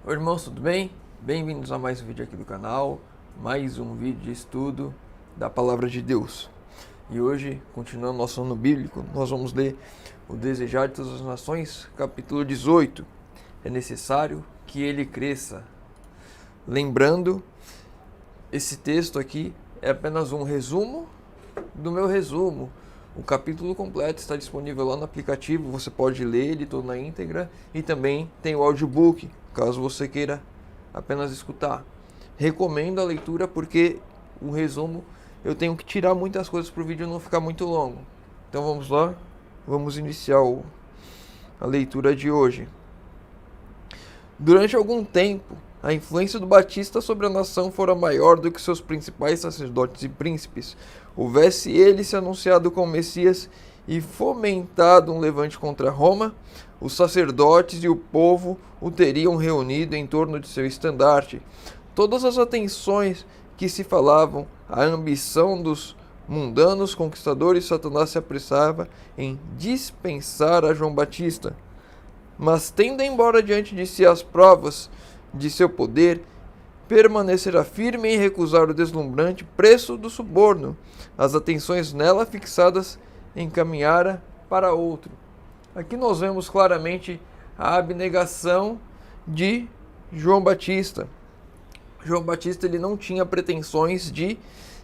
Oi, irmãos, tudo bem? Bem-vindos a mais um vídeo aqui do canal, mais um vídeo de estudo da Palavra de Deus. E hoje, continuando nosso ano bíblico, nós vamos ler o Desejar de Todas as Nações, capítulo 18. É necessário que ele cresça. Lembrando, esse texto aqui é apenas um resumo do meu resumo. O capítulo completo está disponível lá no aplicativo, você pode ler ele todo na íntegra e também tem o audiobook, caso você queira apenas escutar. Recomendo a leitura porque o resumo eu tenho que tirar muitas coisas para o vídeo não ficar muito longo. Então vamos lá, vamos iniciar a leitura de hoje. Durante algum tempo, a influência do Batista sobre a nação fora maior do que seus principais sacerdotes e príncipes. Houvesse ele se anunciado como Messias e fomentado um levante contra Roma, os sacerdotes e o povo o teriam reunido em torno de seu estandarte. Todas as atenções que se falavam, a ambição dos mundanos conquistadores, Satanás se apressava em dispensar a João Batista. Mas tendo embora diante de si as provas de seu poder, permanecerá firme em recusar o deslumbrante preço do suborno. As atenções nela fixadas encaminhara para outro. Aqui nós vemos claramente a abnegação de João Batista. João Batista ele não tinha pretensões de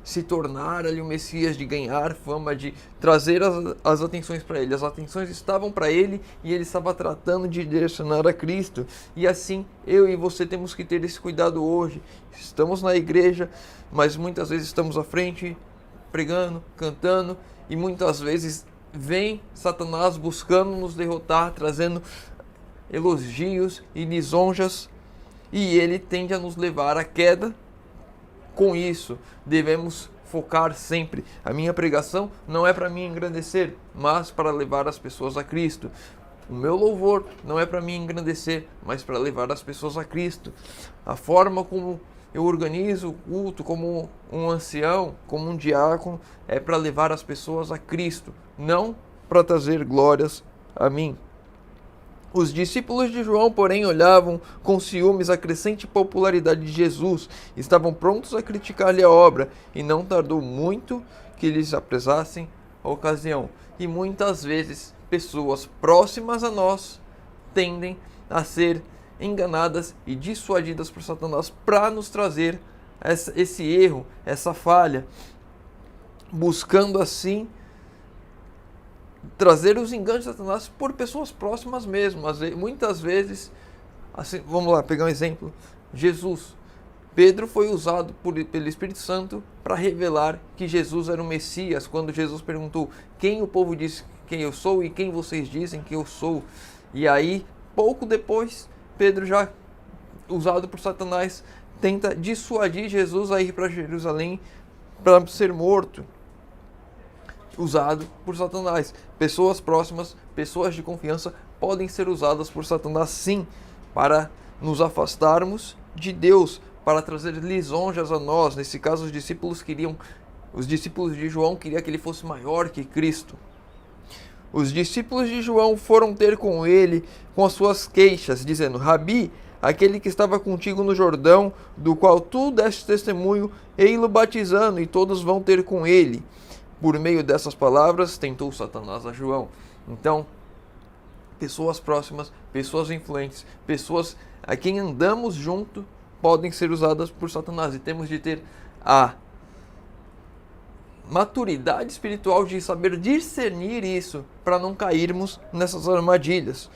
se tornar ali o Messias, de ganhar fama, de trazer as atenções para ele. As atenções estavam para ele e ele estava tratando de direcionar a Cristo. E assim, eu e você temos que ter esse cuidado hoje. Estamos na igreja, mas muitas vezes estamos à frente, pregando, cantando, e muitas vezes vem Satanás buscando nos derrotar, trazendo elogios e lisonjas, e ele tende a nos levar à queda. Com isso, devemos focar sempre. A minha pregação não é para me engrandecer, mas para levar as pessoas a Cristo. O meu louvor não é para me engrandecer, mas para levar as pessoas a Cristo. A forma como eu organizo o culto, como um ancião, como um diácono, é para levar as pessoas a Cristo, não para trazer glórias a mim. Os discípulos de João, porém, olhavam com ciúmes a crescente popularidade de Jesus, estavam prontos a criticar-lhe a obra, e não tardou muito que lhes apresassem a ocasião. E muitas vezes, pessoas próximas a nós tendem a ser enganadas e dissuadidas por Satanás para nos trazer esse erro, essa falha, buscando assim trazer os enganos de Satanás por pessoas próximas mesmo. Muitas vezes, assim, vamos lá, pegar um exemplo. Jesus, Pedro foi usado pelo Espírito Santo para revelar que Jesus era o Messias, quando Jesus perguntou quem o povo diz quem eu sou e quem vocês dizem que eu sou. E aí, pouco depois, Pedro, já usado por Satanás, tenta dissuadir Jesus a ir para Jerusalém para ser morto. Usado por Satanás. Pessoas próximas, pessoas de confiança podem ser usadas por Satanás, sim, para nos afastarmos de Deus, para trazer lisonjas a nós. Nesse caso, os discípulos de João queriam que ele fosse maior que Cristo. Os discípulos de João foram ter com ele com as suas queixas, dizendo: Rabi, aquele que estava contigo no Jordão, do qual tu deste testemunho, ei-lo batizando, e todos vão ter com ele. Por meio dessas palavras, tentou Satanás a João. Então, pessoas próximas, pessoas influentes, pessoas a quem andamos junto, podem ser usadas por Satanás. E temos de ter a maturidade espiritual de saber discernir isso, para não cairmos nessas armadilhas.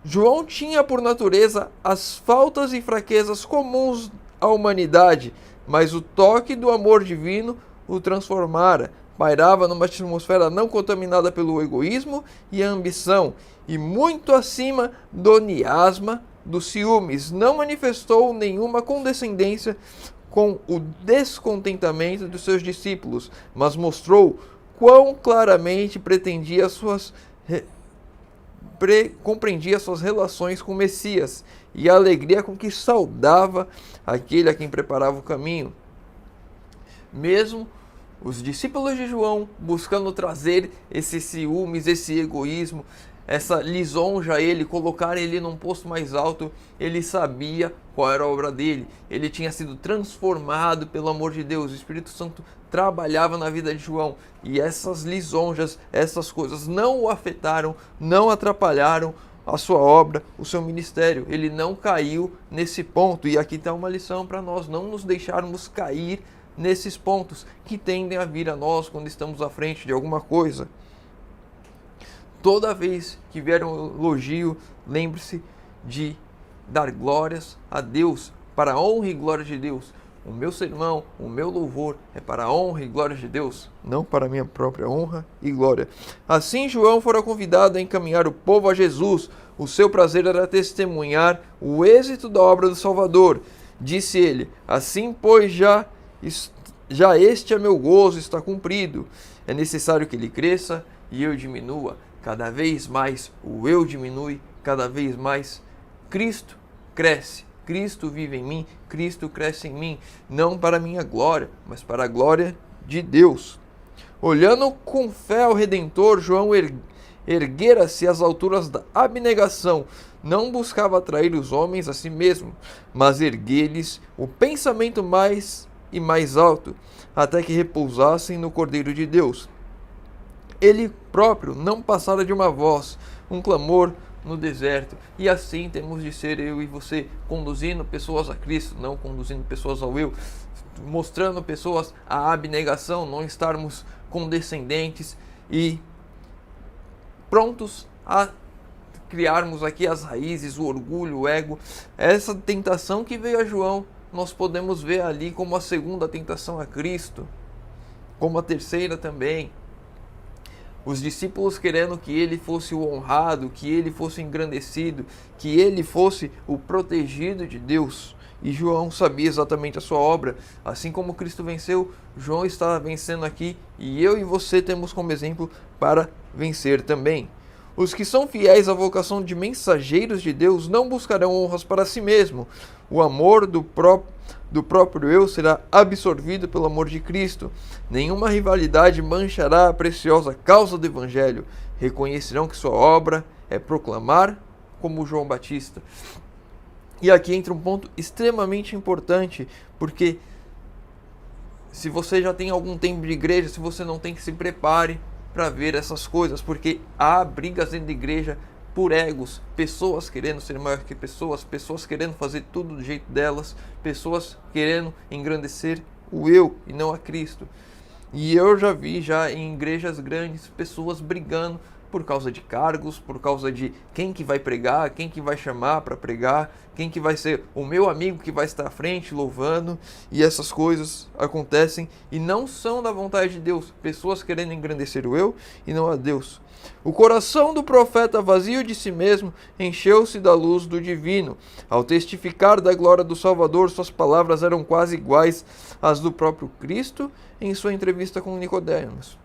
João tinha por natureza as faltas e fraquezas comuns à humanidade, mas o toque do amor divino o transformara. Pairava numa atmosfera não contaminada pelo egoísmo e a ambição, e muito acima do miasma dos ciúmes. Não manifestou nenhuma condescendência com o descontentamento dos seus discípulos, mas mostrou quão claramente compreendia suas relações com o Messias e a alegria com que saudava aquele a quem preparava o caminho. Mesmo os discípulos de João buscando trazer esses ciúmes, esse egoísmo, essa lisonja a ele, colocar ele num posto mais alto. Ele sabia qual era a obra dele. Ele tinha sido transformado pelo amor de Deus. O Espírito Santo trabalhava na vida de João. E essas lisonjas, essas coisas não o afetaram, não atrapalharam a sua obra, o seu ministério. Ele não caiu nesse ponto. E aqui está uma lição para nós: não nos deixarmos cair nesses pontos que tendem a vir a nós quando estamos à frente de alguma coisa. Toda vez que vier um elogio, lembre-se de dar glórias a Deus, para a honra e glória de Deus. O meu sermão, o meu louvor é para a honra e glória de Deus, não para a minha própria honra e glória. Assim João fora convidado a encaminhar o povo a Jesus. O seu prazer era testemunhar o êxito da obra do Salvador. Disse ele: assim, pois, já este é meu gozo, está cumprido. É necessário que ele cresça e eu diminua. Cada vez mais o eu diminui, cada vez mais Cristo cresce. Cristo vive em mim, Cristo cresce em mim, não para a minha glória, mas para a glória de Deus. Olhando com fé ao Redentor, João erguera-se às alturas da abnegação. Não buscava atrair os homens a si mesmo, mas erguer-lhes o pensamento mais e mais alto, até que repousassem no Cordeiro de Deus. Ele próprio não passara de uma voz, um clamor no deserto. E assim temos de ser eu e você, conduzindo pessoas a Cristo, não conduzindo pessoas ao eu, mostrando pessoas a abnegação, não estarmos condescendentes e prontos a criarmos aqui as raízes, o orgulho, o ego. Essa tentação que veio a João, nós podemos ver ali como a segunda tentação a Cristo, como a terceira também. Os discípulos querendo que ele fosse o honrado, que ele fosse engrandecido, que ele fosse o protegido de Deus. E João sabia exatamente a sua obra. Assim como Cristo venceu, João está vencendo aqui. E eu e você temos como exemplo para vencer também. Os que são fiéis à vocação de mensageiros de Deus não buscarão honras para si mesmo. O amor do próprio eu será absorvido pelo amor de Cristo. Nenhuma rivalidade manchará a preciosa causa do Evangelho. Reconhecerão que sua obra é proclamar como João Batista. E aqui entra um ponto extremamente importante, porque se você já tem algum tempo de igreja, se você não tem, que se prepare para ver essas coisas, porque há brigas dentro da igreja por egos, pessoas querendo ser maior que pessoas querendo fazer tudo do jeito delas, pessoas querendo engrandecer o eu e não a Cristo. E eu já vi em igrejas grandes pessoas brigando por causa de cargos, por causa de quem que vai pregar, quem que vai chamar para pregar, quem que vai ser o meu amigo que vai estar à frente louvando. E essas coisas acontecem e não são da vontade de Deus. Pessoas querendo engrandecer o eu e não a Deus. O coração do profeta, vazio de si mesmo, encheu-se da luz do divino. Ao testificar da glória do Salvador, suas palavras eram quase iguais às do próprio Cristo em sua entrevista com Nicodemos.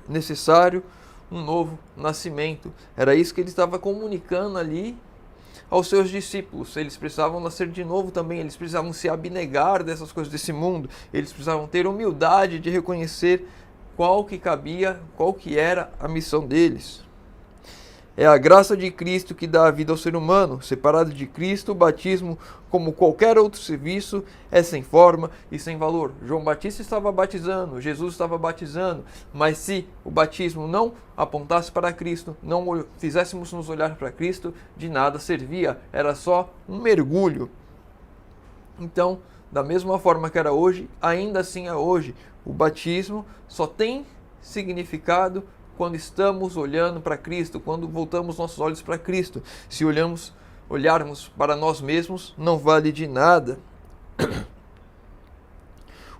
Necessário um novo nascimento. Era isso que ele estava comunicando ali aos seus discípulos. Eles precisavam nascer de novo também. Eles precisavam se abnegar dessas coisas desse mundo. Eles precisavam ter humildade de reconhecer qual que era a missão deles. É a graça de Cristo que dá a vida ao ser humano. Separado de Cristo, o batismo, como qualquer outro serviço, é sem forma e sem valor. João Batista estava batizando, Jesus estava batizando, mas se o batismo não apontasse para Cristo, não fizéssemos nos olhar para Cristo, de nada servia. Era só um mergulho. Então, da mesma forma que era hoje, ainda assim é hoje. O batismo só tem significado quando estamos olhando para Cristo, quando voltamos nossos olhos para Cristo. Se olharmos para nós mesmos, não vale de nada.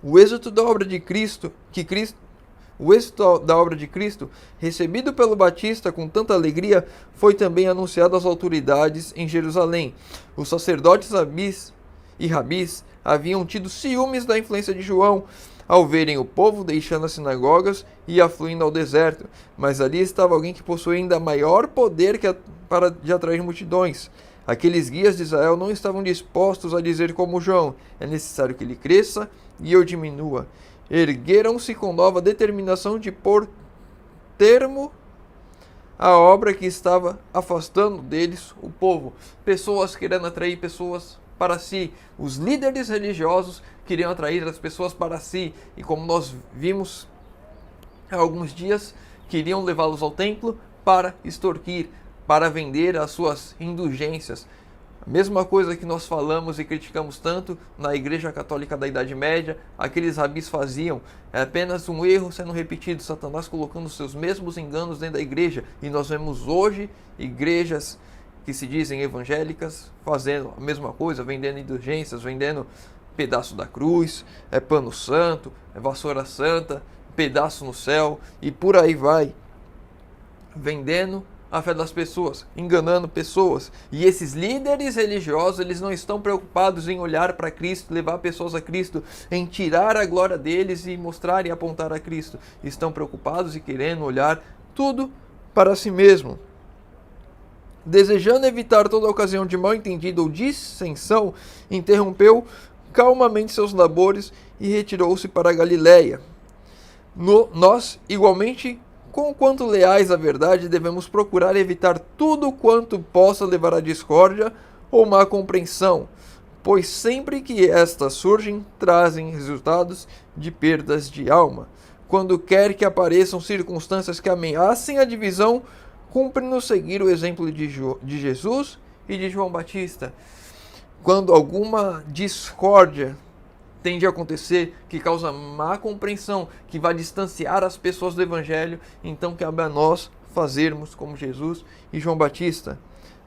O êxito da obra de Cristo, recebido pelo Batista com tanta alegria, foi também anunciado às autoridades em Jerusalém. Os sacerdotes rabis haviam tido ciúmes da influência de João, ao verem o povo deixando as sinagogas e afluindo ao deserto. Mas ali estava alguém que possuía ainda maior poder de atrair multidões. Aqueles guias de Israel não estavam dispostos a dizer como João: é necessário que ele cresça e eu diminua. Ergueram-se com nova determinação de pôr termo a obra que estava afastando deles o povo. Pessoas querendo atrair pessoas para si. Os líderes religiosos queriam atrair as pessoas para si. E como nós vimos há alguns dias, queriam levá-los ao templo para extorquir, para vender as suas indulgências. A mesma coisa que nós falamos e criticamos tanto na Igreja Católica da Idade Média, aqueles rabis faziam, é apenas um erro sendo repetido, Satanás colocando seus mesmos enganos dentro da igreja. E nós vemos hoje igrejas que se dizem evangélicas fazendo a mesma coisa, vendendo indulgências, vendendo pedaço da cruz, pano santo, vassoura santa, pedaço no céu e por aí vai, vendendo a fé das pessoas, enganando pessoas. E esses líderes religiosos, eles não estão preocupados em olhar para Cristo, levar pessoas a Cristo, em tirar a glória deles e mostrar e apontar a Cristo. Estão preocupados e querendo olhar tudo para si mesmo. Desejando evitar toda ocasião de mal-entendido ou dissensão, interrompeu calmamente seus labores e retirou-se para a Galiléia. Nós, igualmente, conquanto leais à verdade, devemos procurar evitar tudo quanto possa levar à discórdia ou má compreensão, pois sempre que estas surgem, trazem resultados de perdas de alma. Quando quer que apareçam circunstâncias que ameacem a divisão, cumpre-nos seguir o exemplo de Jesus e de João Batista. Quando alguma discórdia tende a acontecer, que causa má compreensão, que vai distanciar as pessoas do Evangelho, então cabe a nós fazermos como Jesus e João Batista.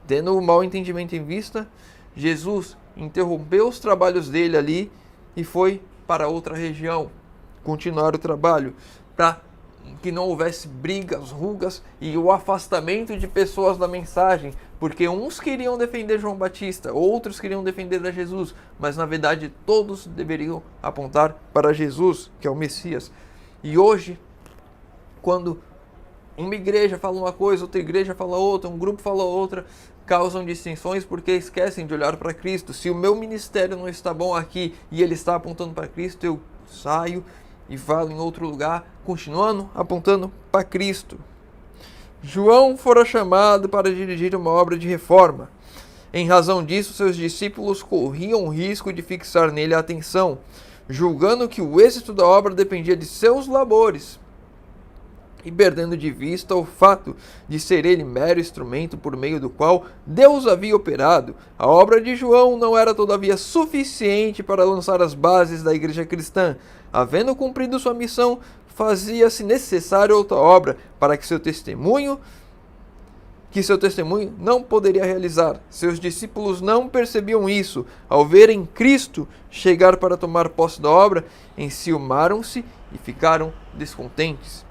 Tendo o mau entendimento em vista, Jesus interrompeu os trabalhos dele ali e foi para outra região, continuar o trabalho, para que não houvesse brigas, rugas e o afastamento de pessoas da mensagem, porque uns queriam defender João Batista, outros queriam defender a Jesus, mas na verdade todos deveriam apontar para Jesus, que é o Messias. E hoje, quando uma igreja fala uma coisa, outra igreja fala outra, um grupo fala outra, causam distensões porque esquecem de olhar para Cristo. Se o meu ministério não está bom aqui e ele está apontando para Cristo, eu saio e falo em outro lugar, continuando apontando para Cristo. João fora chamado para dirigir uma obra de reforma. Em razão disso, seus discípulos corriam o risco de fixar nele a atenção, julgando que o êxito da obra dependia de seus labores, e perdendo de vista o fato de ser ele mero instrumento por meio do qual Deus havia operado. A obra de João não era todavia suficiente para lançar as bases da igreja cristã. Havendo cumprido sua missão, fazia-se necessária outra obra para que seu testemunho não poderia realizar. Seus discípulos não percebiam isso. Ao verem Cristo chegar para tomar posse da obra, enciumaram-se e ficaram descontentes.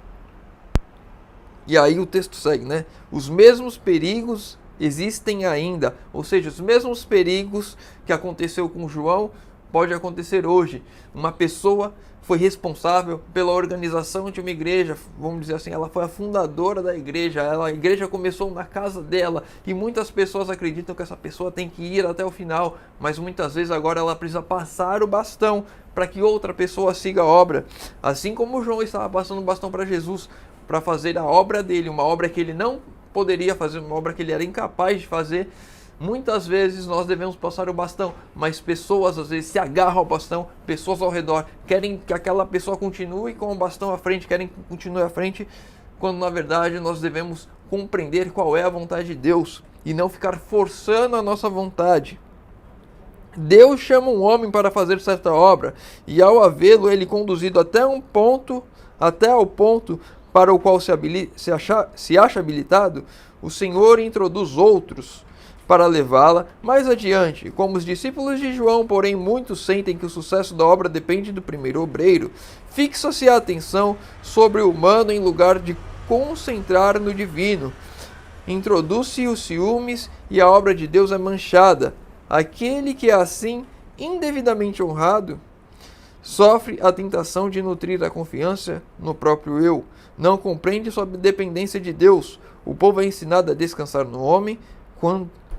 E aí o texto segue, né? Os mesmos perigos existem ainda, ou seja, os mesmos perigos que aconteceu com João pode acontecer hoje. Uma pessoa foi responsável pela organização de uma igreja, vamos dizer assim, ela foi a fundadora da igreja, a igreja começou na casa dela, e muitas pessoas acreditam que essa pessoa tem que ir até o final, mas muitas vezes agora ela precisa passar o bastão para que outra pessoa siga a obra. Assim como João estava passando o bastão para Jesus, para fazer a obra dele, uma obra que ele não poderia fazer, uma obra que ele era incapaz de fazer. Muitas vezes nós devemos passar o bastão, mas pessoas às vezes se agarram ao bastão, pessoas ao redor querem que aquela pessoa continue com o bastão à frente, querem que continue à frente, quando na verdade nós devemos compreender qual é a vontade de Deus e não ficar forçando a nossa vontade. Deus chama um homem para fazer certa obra, e ao havê-lo ele conduzido até ao ponto para o qual se acha habilitado, o Senhor introduz outros para levá-la mais adiante. Como os discípulos de João, porém, muitos sentem que o sucesso da obra depende do primeiro obreiro. Fixa-se a atenção sobre o humano em lugar de concentrar no divino. Introduz-se os ciúmes e a obra de Deus é manchada. Aquele que é assim indevidamente honrado sofre a tentação de nutrir a confiança no próprio eu. Não compreende sua dependência de Deus. O povo é ensinado a descansar no homem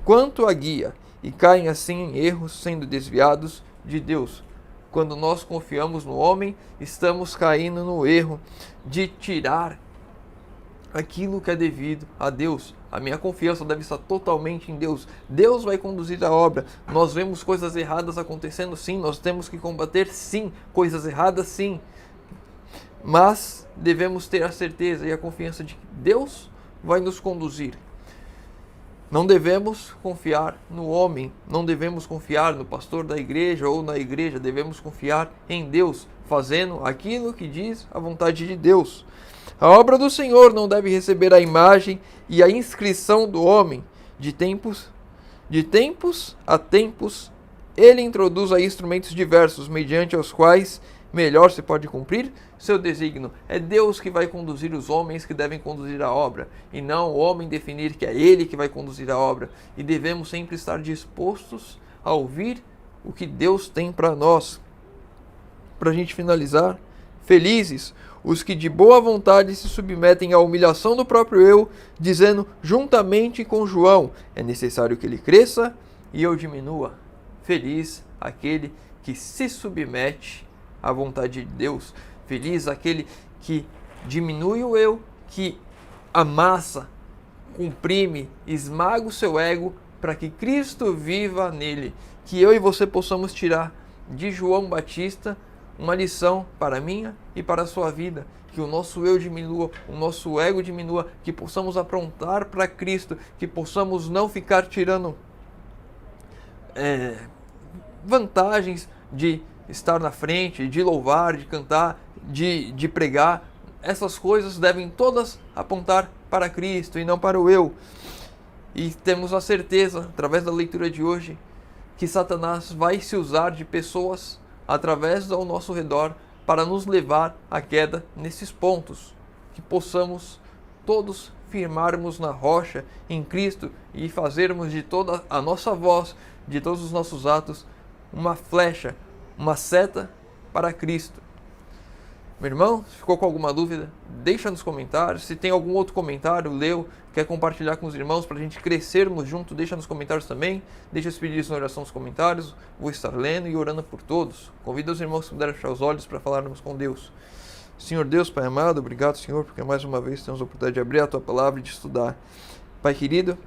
quanto a guia, e caem assim em erros, sendo desviados de Deus. Quando nós confiamos no homem, estamos caindo no erro de tirar aquilo que é devido a Deus. A minha confiança deve estar totalmente em Deus. Deus vai conduzir a obra. Nós vemos coisas erradas acontecendo, sim. Nós temos que combater, sim. Coisas erradas, sim. Mas devemos ter a certeza e a confiança de que Deus vai nos conduzir. Não devemos confiar no homem, não devemos confiar no pastor da igreja ou na igreja, devemos confiar em Deus, fazendo aquilo que diz a vontade de Deus. A obra do Senhor não deve receber a imagem e a inscrição do homem. De tempos a tempos, ele introduz aí instrumentos diversos, mediante os quais melhor se pode cumprir seu desígnio. É Deus que vai conduzir os homens que devem conduzir a obra, e não o homem definir que é ele que vai conduzir a obra. E devemos sempre estar dispostos a ouvir o que Deus tem para nós. Para a gente finalizar, felizes os que de boa vontade se submetem à humilhação do próprio eu, dizendo juntamente com João, é necessário que ele cresça e eu diminua. Feliz aquele que se submete à vontade de Deus. Feliz aquele que diminui o eu, que amassa, comprime, esmaga o seu ego para que Cristo viva nele. Que eu e você possamos tirar de João Batista uma lição para a minha e para a sua vida. Que o nosso eu diminua, o nosso ego diminua, que possamos aprontar para Cristo, que possamos não ficar tirando vantagens de estar na frente, de louvar, de cantar, de pregar. Essas coisas devem todas apontar para Cristo e não para o eu. E temos a certeza, através da leitura de hoje, que Satanás vai se usar de pessoas através ao nosso redor para nos levar à queda nesses pontos. Que possamos todos firmarmos na rocha em Cristo e fazermos de toda a nossa voz, de todos os nossos atos, uma flecha, uma seta para Cristo. Meu irmão, se ficou com alguma dúvida, deixa nos comentários. Se tem algum outro comentário, leu, quer compartilhar com os irmãos para a gente crescermos junto, deixa nos comentários também. Deixa os pedidos na oração nos comentários. Vou estar lendo e orando por todos. Convido os irmãos que puderem fechar os olhos para falarmos com Deus. Senhor Deus, Pai amado, obrigado, Senhor, porque mais uma vez temos a oportunidade de abrir a Tua Palavra e de estudar. Pai querido,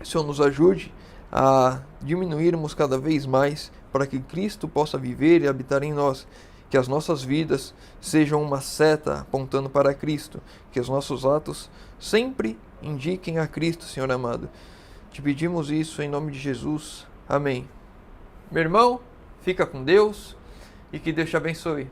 o Senhor nos ajude a diminuirmos cada vez mais para que Cristo possa viver e habitar em nós. Que as nossas vidas sejam uma seta apontando para Cristo. Que os nossos atos sempre indiquem a Cristo, Senhor amado. Te pedimos isso em nome de Jesus. Amém. Meu irmão, fica com Deus e que Deus te abençoe.